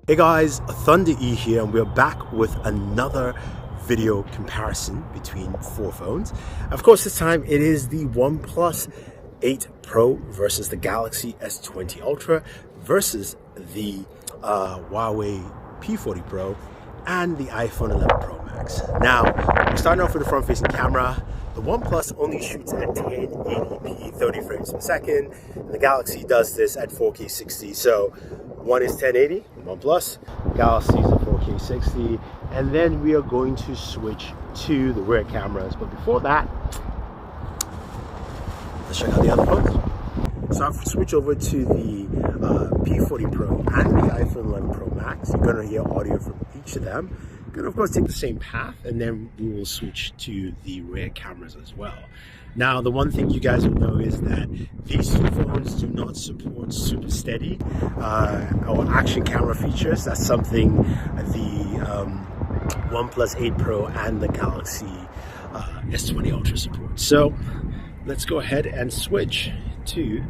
Hey guys, Thunder E here, and we're back with another video comparison between four phones. Of course, this time it is the OnePlus 8 Pro versus the Galaxy S20 Ultra versus the Huawei P40 Pro and the iPhone 11 Pro Max. Now, we're starting off with the front-facing camera. The OnePlus only shoots at 1080p, 30 frames per second. And the Galaxy does this at 4K 60. So one is 1080, OnePlus, Galaxy is a 4K 60. And then we are going to switch to the rear cameras. But before that, let's check out the other phones. So I'll switch over to the P40 Pro and the iPhone 11 Pro Max. You're going to hear audio from each of them. Going to, of course, take the same path, and then we will switch to the rear cameras as well. Now, the one thing you guys will know is that these two phones do not support super steady or action camera features. That's something the OnePlus 8 Pro and the Galaxy S20 Ultra support. So let's go ahead and switch to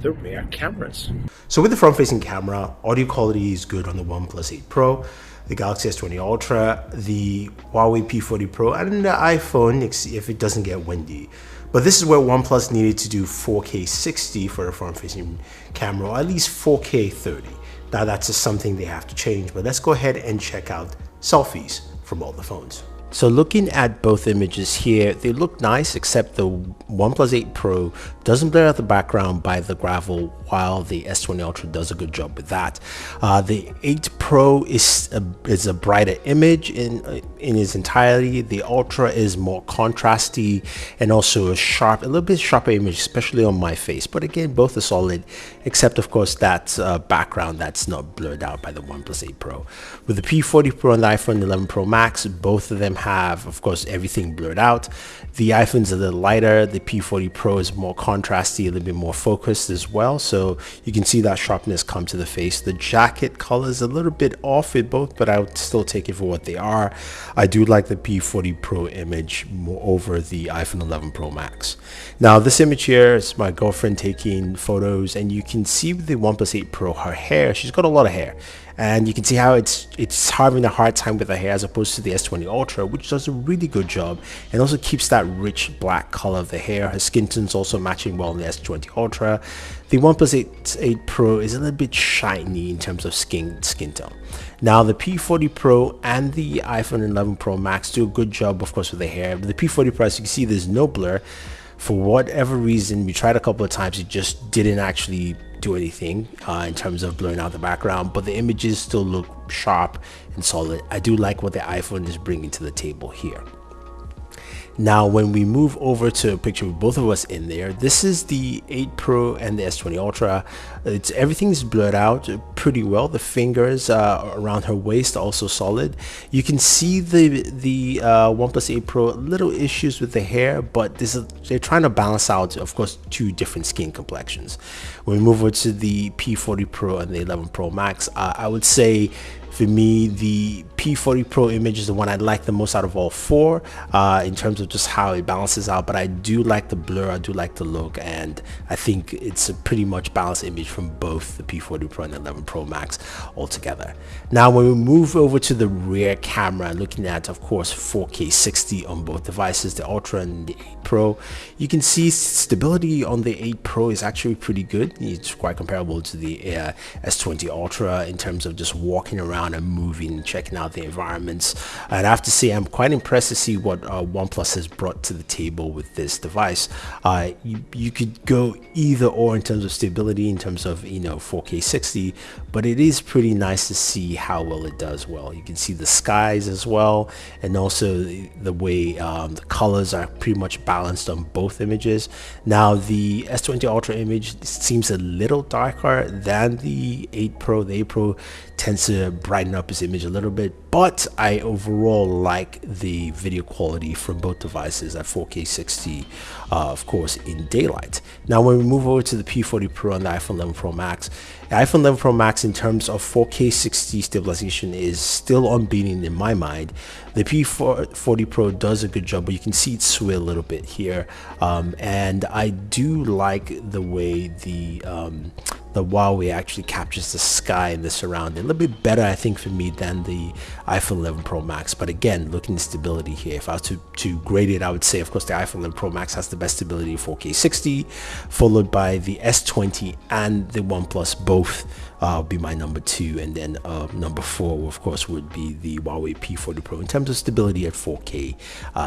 the rear cameras. So with the front-facing camera, audio quality is good on the OnePlus 8 Pro, the Galaxy S20 Ultra, the Huawei P40 Pro, and the iPhone if it doesn't get windy. But this is where OnePlus needed to do 4K 60 for a front-facing camera, or at least 4K 30. Now that's just something they have to change, but let's go ahead and check out selfies from all the phones. So looking at both images here, they look nice, except the OnePlus 8 Pro doesn't blur out the background by the gravel, while the S20 Ultra does a good job with that. The 8 Pro is a brighter image in its entirety. The Ultra is more contrasty and also a little bit sharper image, especially on my face. But again, both are solid, except of course that background that's not blurred out by the OnePlus 8 Pro. With the P40 Pro and the iPhone 11 Pro Max, both of them have, of course, everything blurred out. The iPhone's a little lighter. The P40 Pro is more contrasty, a little bit more focused as well. So you can see that sharpness come to the face. The jacket color is a little bit off with both, but I would still take it for what they are. I do like the P40 Pro image more over the iPhone 11 Pro Max. Now this image here is my girlfriend taking photos, and you can see with the OnePlus 8 Pro, her hair, she's got a lot of hair. And you can see how it's having a hard time with the hair as opposed to the S20 Ultra, which does a really good job and also keeps that rich black color of the hair. Her skin tone's also matching well in the S20 Ultra. The OnePlus 8 Pro is a little bit shiny in terms of skin tone. Now the P40 Pro and the iPhone 11 Pro Max do a good job, of course, with the hair. But the P40 Pro, as you can see, there's no blur. For whatever reason, we tried a couple of times, it just didn't actually do anything in terms of blurring out the background, but the images still look sharp and solid. I do like what the iPhone is bringing to the table here. Now, when we move over to a picture with both of us in there, this is the 8 Pro and the S20 Ultra. Everything's blurred out pretty well. The fingers around her waist are also solid. You can see the OnePlus 8 Pro, little issues with the hair, but they're trying to balance out, of course, two different skin complexions. When we move over to the P40 Pro and the 11 Pro Max, I would say, for me, the P40 Pro image is the one I like the most out of all four in terms of just how it balances out. But I do like the blur, I do like the look, and I think it's a pretty much balanced image from both the P40 Pro and the 11 Pro Max altogether. Now, when we move over to the rear camera, looking at, of course, 4K 60 on both devices, the Ultra and the 8 Pro, you can see stability on the 8 Pro is actually pretty good. It's quite comparable to the S20 Ultra in terms of just walking around and moving and checking out the environments. And I have to say, I'm quite impressed to see what OnePlus has brought to the table with this device. You could go either or in terms of stability, in terms of 4K 60, but it is pretty nice to see how well it does well. You can see the skies as well, and also the way the colors are pretty much balanced on both images. Now the S20 Ultra image seems a little darker than the 8 Pro. The 8 Pro tends to brighten up his image a little bit, but I overall like the video quality from both devices at 4K 60, of course, in daylight. Now, when we move over to the P40 Pro and the iPhone 11 Pro Max, the iPhone 11 Pro Max in terms of 4K 60 stabilization is still unbeaten in my mind. The P40 Pro does a good job, but you can see it sway a little bit here, and I do like the way the the Huawei actually captures the sky and the surrounding a little bit better, I think, for me than the iPhone 11 Pro Max. But again, looking at stability here, if I was to grade it, I would say, of course, the iPhone 11 Pro Max has the best stability, 4K 60, followed by the S20 and the OnePlus. Both be my number 2, and then number 4, of course, would be the Huawei P40 Pro in terms of stability at 4K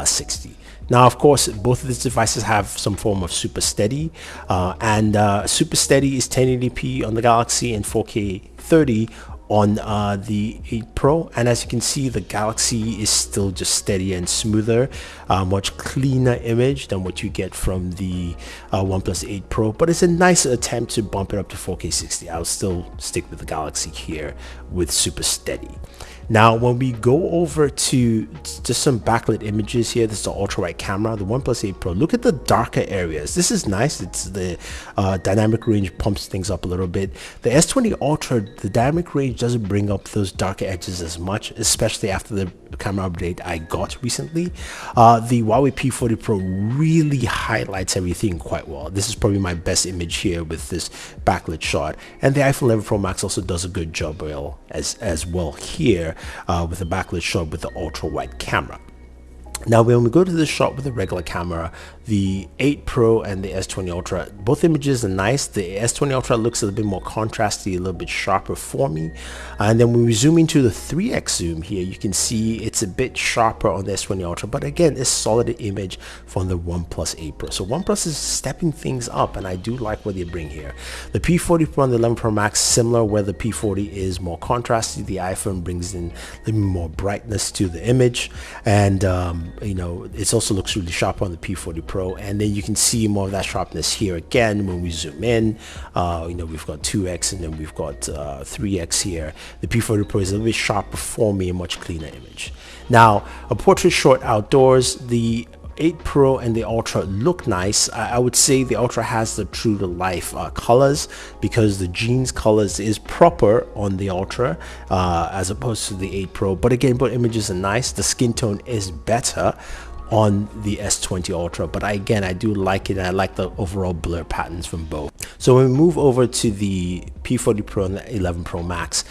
60. Now, of course, both of these devices have some form of super steady, and super steady is 1080p on the Galaxy and 4K 30 on the 8 Pro. And as you can see, the Galaxy is still just steadier and smoother, much cleaner image than what you get from the OnePlus 8 Pro, but it's a nice attempt to bump it up to 4K 60. I'll still stick with the Galaxy here with super steady. Now, when we go over to just some backlit images here, this is the ultra-wide camera, the OnePlus 8 Pro. Look at the darker areas. This is nice. It's the dynamic range pumps things up a little bit. The S20 Ultra, the dynamic range doesn't bring up those darker edges as much, especially after the camera update I got recently. The Huawei P40 Pro really highlights everything quite well. This is probably my best image here with this backlit shot, and the iPhone 11 Pro Max also does a good job as well here with the backlit shot with the ultra wide camera. Now, when we go to the shot with the regular camera, the 8 Pro and the S20 Ultra, both images are nice. The S20 Ultra looks a little bit more contrasty, a little bit sharper for me. And then when we zoom into the 3x zoom here, you can see it's a bit sharper on the S20 Ultra, but again, it's solid image from the OnePlus 8 Pro. So OnePlus is stepping things up, and I do like what they bring here. The P40 Pro and the 11 Pro Max, similar, where the P40 is more contrasty. The iPhone brings in a little bit more brightness to the image, and you know, it also looks really sharp on the P40 Pro, and then you can see more of that sharpness here again when we zoom in. You know, we've got 2x and then we've got 3x here. The P40 Pro is a little bit sharper for me, a much cleaner image. Now, a portrait shot outdoors, the 8 Pro and the Ultra look nice. I would say the Ultra has the true to life colors, because the jeans colors is proper on the Ultra as opposed to the 8 Pro. But again, both images are nice. The skin tone is better on the S20 Ultra, but I do like it, and I like the overall blur patterns from both. So when we move over to the P40 Pro and the 11 Pro Max,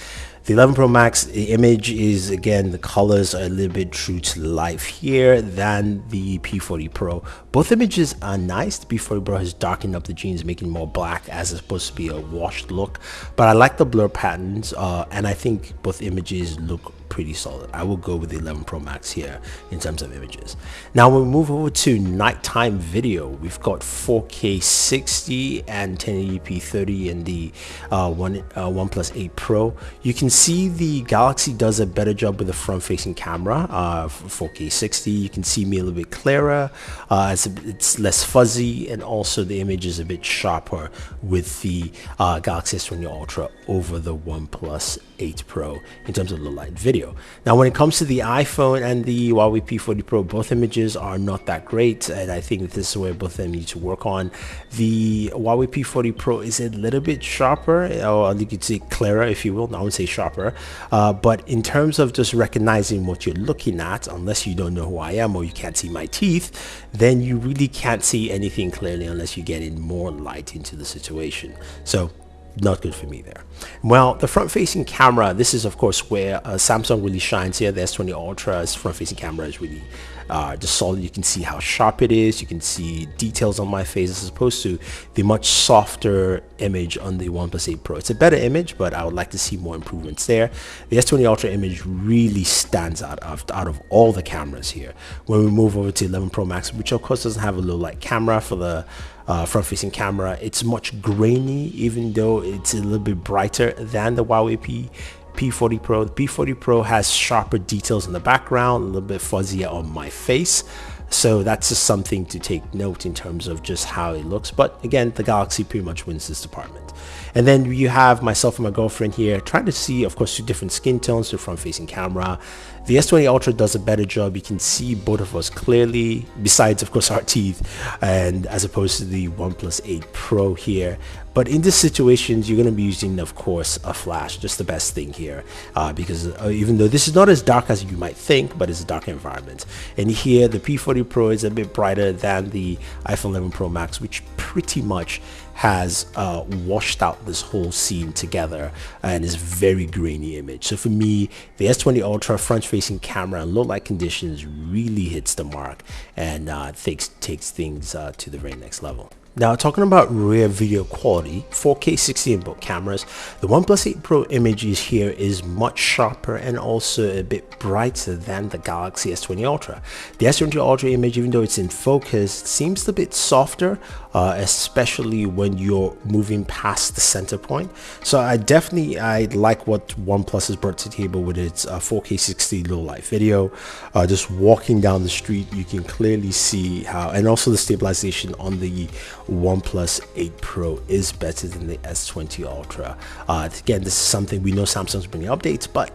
the 11 Pro Max, the image is, again, the colors are a little bit true to life here than the P40 Pro. Both images are nice. The P40 Pro has darkened up the jeans, making it more black as it's supposed to be a washed look. But I like the blur patterns, and I think both images look pretty solid. I will go with the 11 Pro Max here in terms of images. Now, when we move over to nighttime video, we've got 4K 60 and 1080p 30 in the OnePlus 8 Pro. You can see the Galaxy does a better job with the front-facing camera for 4K 60. You can see me a little bit clearer. It's less fuzzy, and also the image is a bit sharper with the Galaxy S20 Ultra over the OnePlus 8 Pro in terms of low light video. Now, when it comes to the iPhone and the Huawei P40 Pro, both images are not that great, and I think this is where both of them need to work on. The Huawei P40 Pro is a little bit sharper, or you could say clearer, if you will. I would say sharper, but in terms of just recognizing what you're looking at, unless you don't know who I am or you can't see my teeth, then you really can't see anything clearly unless you get in more light into the situation. So not good for me there. Well, the front-facing camera, this is of course where Samsung really shines here. The S20 Ultra's front-facing camera is really just solid. You can see how sharp it is. You can see details on my face as opposed to the much softer image on the OnePlus 8 Pro. It's a better image, but I would like to see more improvements there. The S20 Ultra image really stands out of all the cameras here. When we move over to 11 Pro Max, which of course doesn't have a low light camera for the front-facing camera, it's much grainy, even though it's a little bit brighter than the Huawei P40 Pro. The P40 Pro has sharper details in the background, a little bit fuzzier on my face. So that's just something to take note in terms of just how it looks. But again, the Galaxy pretty much wins this department. And then you have myself and my girlfriend here trying to see, of course, two different skin tones to front-facing camera. The S20 Ultra does a better job. You can see both of us clearly, besides, of course, our teeth, and as opposed to the OnePlus 8 Pro here. But in this situation, you're going to be using, of course, a flash, just the best thing here, because even though this is not as dark as you might think, but it's a dark environment. And here, the P40 Pro is a bit brighter than the iPhone 11 Pro Max, which pretty much has washed out this whole scene together and is very grainy image. So for me, the S20 Ultra front-facing camera in low light conditions really hits the mark and takes things to the very next level. Now, talking about rear video quality, 4K 60 input cameras, the OnePlus 8 Pro images here is much sharper and also a bit brighter than the Galaxy S20 Ultra. The S20 Ultra image, even though it's in focus, seems a bit softer, especially when you're moving past the center point. So I like what OnePlus has brought to the table with its 4K 60 low light video. Just walking down the street, you can clearly see how, and also the stabilization on the OnePlus 8 Pro is better than the S20 Ultra. Again, this is something we know Samsung's bringing updates, but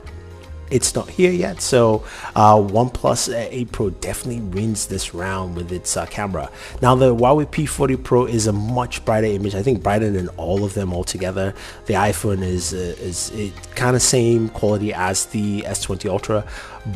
it's not here yet. So OnePlus 8 Pro definitely wins this round with its camera. Now, the Huawei P40 Pro is a much brighter image. I think brighter than all of them altogether. The iPhone is kind of same quality as the S20 Ultra,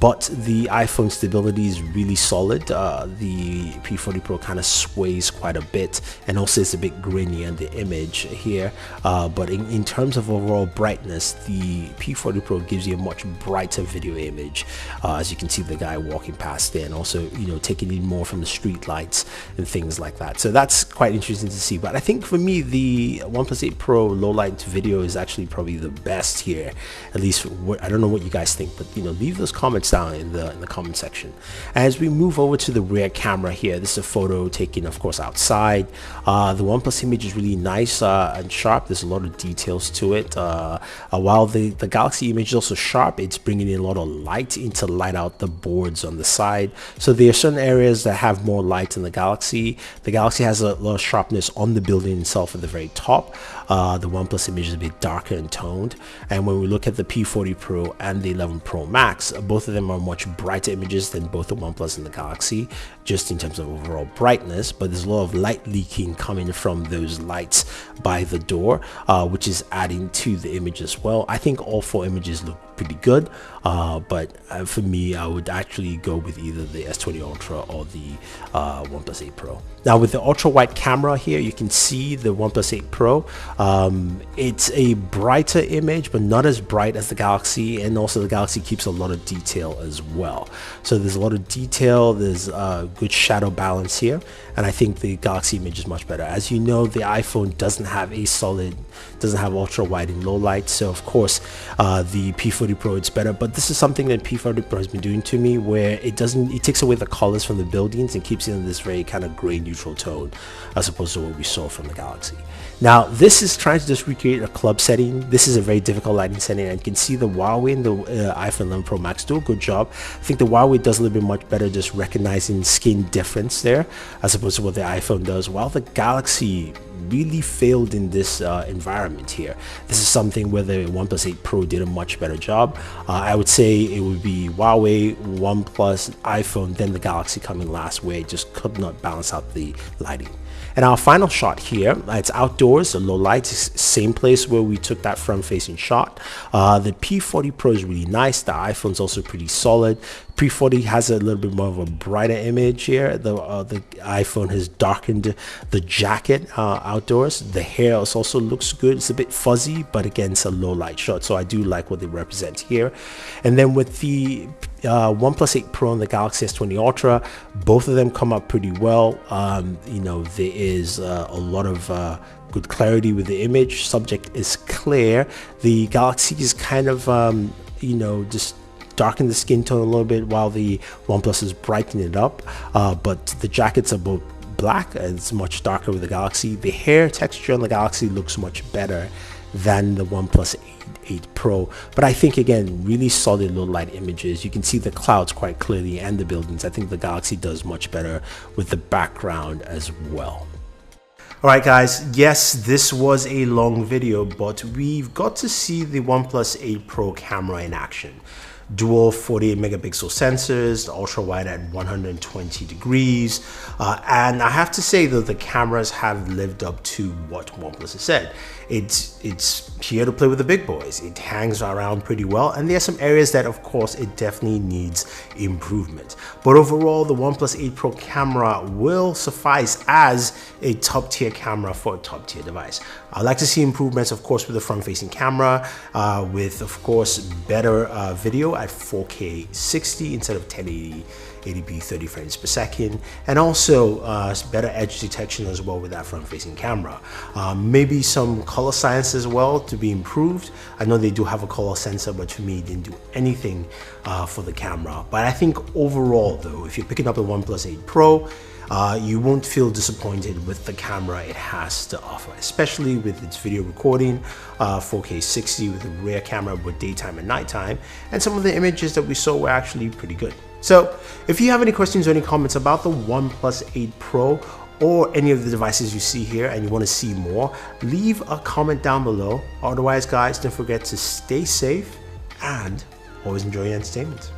but the iPhone stability is really solid. The P40 Pro kind of sways quite a bit, and also it's a bit grainy on the image here. But in terms of overall brightness, the P40 Pro gives you a much brighter video image, as you can see the guy walking past there, and also taking in more from the street lights and things like that. So that's quite interesting to see. But I think for me, the OnePlus 8 Pro low light video is actually probably the best here. At least I don't know what you guys think, but leave those comments down in the comment section. As we move over to the rear camera here, this is a photo taken, of course, outside. The OnePlus image is really nice and sharp. There's a lot of details to it. While the Galaxy image is also sharp, it's bringing in a lot of light in to light out the boards on the side. So there are certain areas that have more light in the Galaxy. The Galaxy has a lot of sharpness on the building itself at the very top. The OnePlus image is a bit darker and toned. And when we look at the P40 Pro and the 11 Pro Max, both of them are much brighter images than both the OnePlus and the Galaxy, just in terms of overall brightness. But there's a lot of light leaking coming from those lights by the door, which is adding to the image as well. I think all four images look pretty good, but for me, I would actually go with either the S20 Ultra or the OnePlus 8 Pro. Now, with the ultra wide camera here, you can see the OnePlus 8 Pro. It's a brighter image, but not as bright as the Galaxy, and also the Galaxy keeps a lot of detail as well. So there's a lot of detail, there's good shadow balance here, and I think the Galaxy image is much better. As you know, the iPhone doesn't have ultra wide and low light, so of course the P40 Pro it's better. But this is something that P40 Pro has been doing to me, where it takes away the colors from the buildings and keeps it in this very kind of gray neutral tone, as opposed to what we saw from the Galaxy. Now, this is trying to just recreate a club setting. This is a very difficult lighting setting, and you can see the Huawei and the iPhone 11 Pro Max do a good job. I think the Huawei does a little bit much better just recognizing skin difference there, as opposed to what the iPhone does, while the Galaxy really failed in this environment here. This is something where the OnePlus 8 Pro did a much better job. I would say it would be Huawei, OnePlus, iPhone, then the Galaxy coming last, where it just could not balance out the lighting. And our final shot here, it's outdoors, a low light, same place where we took that front-facing shot. The P40 Pro is really nice. The iPhone's also pretty solid. P40 has a little bit more of a brighter image here. The iPhone has darkened the jacket outdoors. The hair also looks good. It's a bit fuzzy, but again, it's a low light shot, so I do like what they represent here. And then with the OnePlus 8 Pro and the Galaxy S20 Ultra, both of them come up pretty well. There is a lot of good clarity with the image. Subject is clear. The Galaxy is kind of just darken the skin tone a little bit, while the OnePlus is brightening it up, but the jackets are both black and it's much darker with the Galaxy. The hair texture on the Galaxy looks much better than the OnePlus 8 Pro, but I think again, really solid low light images. You can see the clouds quite clearly and the buildings. I think the Galaxy does much better with the background as well. Alright guys, yes, this was a long video, but we've got to see the OnePlus 8 Pro camera in action. dual 48 megapixel sensors, the ultra wide at 120 degrees. And I have to say that the cameras have lived up to what OnePlus has said. It's here to play with the big boys. It hangs around pretty well, and there are some areas that of course it definitely needs improvement. But overall, the OnePlus 8 Pro camera will suffice as a top tier camera for a top tier device. I'd like to see improvements, of course, with the front facing camera, with of course better video at 4K 60 instead of 1080 80p 30 frames per second, and also better edge detection as well with that front facing camera. Maybe some color science as well to be improved. I know they do have a color sensor, but to me it didn't do anything for the camera. But I think overall though, if you're picking up the OnePlus 8 Pro, you won't feel disappointed with the camera it has to offer, especially with its video recording, 4K 60 with a rear camera with daytime and nighttime, and some of the images that we saw were actually pretty good. So if you have any questions or any comments about the OnePlus 8 Pro or any of the devices you see here and you want to see more, leave a comment down below. Otherwise guys, don't forget to stay safe and always enjoy your entertainment.